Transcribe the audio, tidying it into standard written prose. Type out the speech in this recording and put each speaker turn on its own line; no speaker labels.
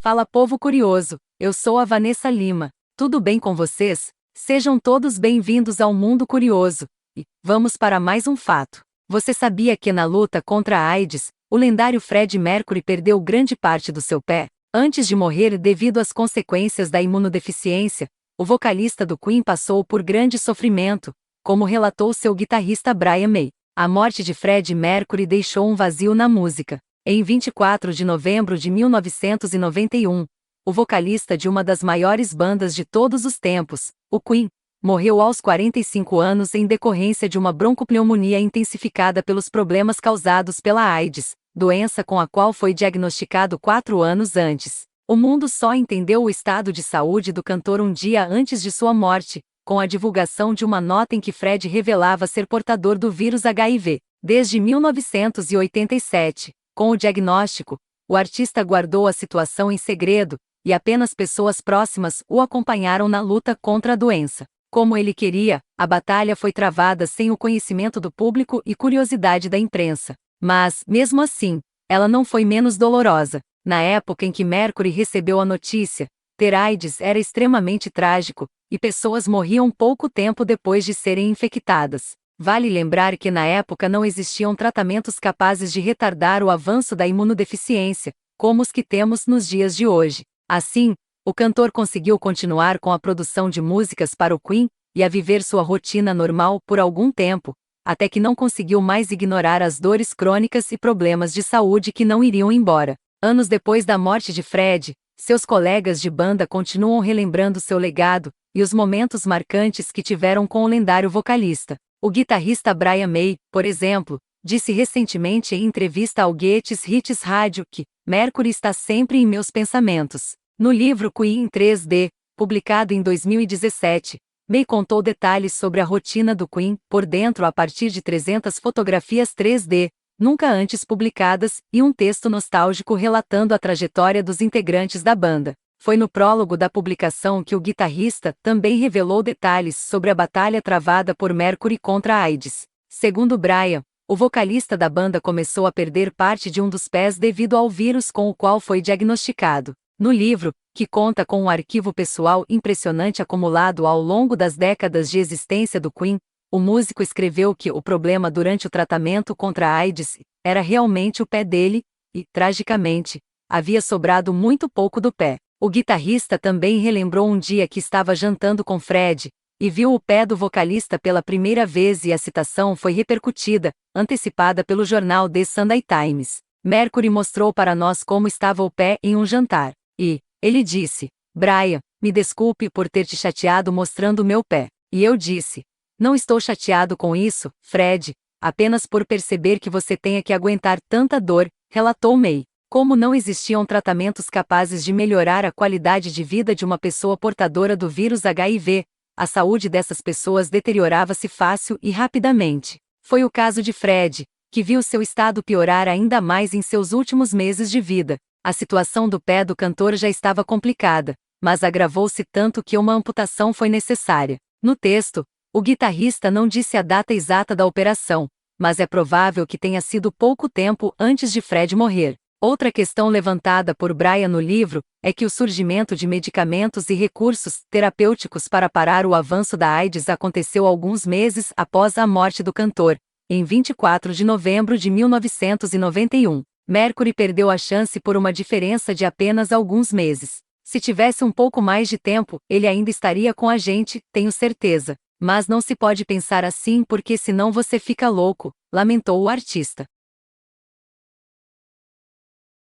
Fala povo curioso, eu sou a Vanessa Lima. Tudo bem com vocês? Sejam todos bem-vindos ao Mundo Curioso. E vamos para mais um fato. Você sabia que na luta contra a AIDS, o lendário Freddie Mercury perdeu grande parte do seu pé? Antes de morrer devido às consequências da imunodeficiência, o vocalista do Queen passou por grande sofrimento, como relatou seu guitarrista Brian May. A morte de Freddie Mercury deixou um vazio na música. Em 24 de novembro de 1991, o vocalista de uma das maiores bandas de todos os tempos, o Queen, morreu aos 45 anos em decorrência de uma broncopneumonia intensificada pelos problemas causados pela AIDS, doença com a qual foi diagnosticado 4 anos antes. O mundo só entendeu o estado de saúde do cantor um dia antes de sua morte, com a divulgação de uma nota em que Fred revelava ser portador do vírus HIV. Desde 1987, com o diagnóstico, o artista guardou a situação em segredo, e apenas pessoas próximas o acompanharam na luta contra a doença. Como ele queria, a batalha foi travada sem o conhecimento do público e curiosidade da imprensa. Mas, mesmo assim, ela não foi menos dolorosa. Na época em que Mercury recebeu a notícia, ter AIDS era extremamente trágico, e pessoas morriam pouco tempo depois de serem infectadas. Vale lembrar que na época não existiam tratamentos capazes de retardar o avanço da imunodeficiência, como os que temos nos dias de hoje. Assim, o cantor conseguiu continuar com a produção de músicas para o Queen, e a viver sua rotina normal por algum tempo, até que não conseguiu mais ignorar as dores crônicas e problemas de saúde que não iriam embora. Anos depois da morte de Fred, seus colegas de banda continuam relembrando seu legado, e os momentos marcantes que tiveram com o lendário vocalista. O guitarrista Brian May, por exemplo, disse recentemente em entrevista ao Greatest Hits Radio que Mercury está sempre em meus pensamentos. No livro Queen em 3D, publicado em 2017, May contou detalhes sobre a rotina do Queen por dentro a partir de 300 fotografias 3D, nunca antes publicadas, e um texto nostálgico relatando a trajetória dos integrantes da banda. Foi no prólogo da publicação que o guitarrista também revelou detalhes sobre a batalha travada por Mercury contra a AIDS. Segundo Brian, o vocalista da banda começou a perder parte de um dos pés devido ao vírus com o qual foi diagnosticado. No livro, que conta com um arquivo pessoal impressionante acumulado ao longo das décadas de existência do Queen, o músico escreveu que o problema durante o tratamento contra a AIDS era realmente o pé dele, e, tragicamente, havia sobrado muito pouco do pé. O guitarrista também relembrou um dia que estava jantando com Fred, e viu o pé do vocalista pela primeira vez, e a citação foi repercutida, antecipada pelo jornal The Sunday Times. Mercury mostrou para nós como estava o pé em um jantar. E ele disse: Brian, me desculpe por ter te chateado mostrando o meu pé. E eu disse: não estou chateado com isso, Fred, apenas por perceber que você tenha que aguentar tanta dor, relatou May. Como não existiam tratamentos capazes de melhorar a qualidade de vida de uma pessoa portadora do vírus HIV, a saúde dessas pessoas deteriorava-se fácil e rapidamente. Foi o caso de Fred, que viu seu estado piorar ainda mais em seus últimos meses de vida. A situação do pé do cantor já estava complicada, mas agravou-se tanto que uma amputação foi necessária. No texto, o guitarrista não disse a data exata da operação, mas é provável que tenha sido pouco tempo antes de Fred morrer. Outra questão levantada por Brian no livro é que o surgimento de medicamentos e recursos terapêuticos para parar o avanço da AIDS aconteceu alguns meses após a morte do cantor, em 24 de novembro de 1991. Mercury perdeu a chance por uma diferença de apenas alguns meses. Se tivesse um pouco mais de tempo, ele ainda estaria com a gente, tenho certeza. Mas não se pode pensar assim porque senão você fica louco, lamentou o artista.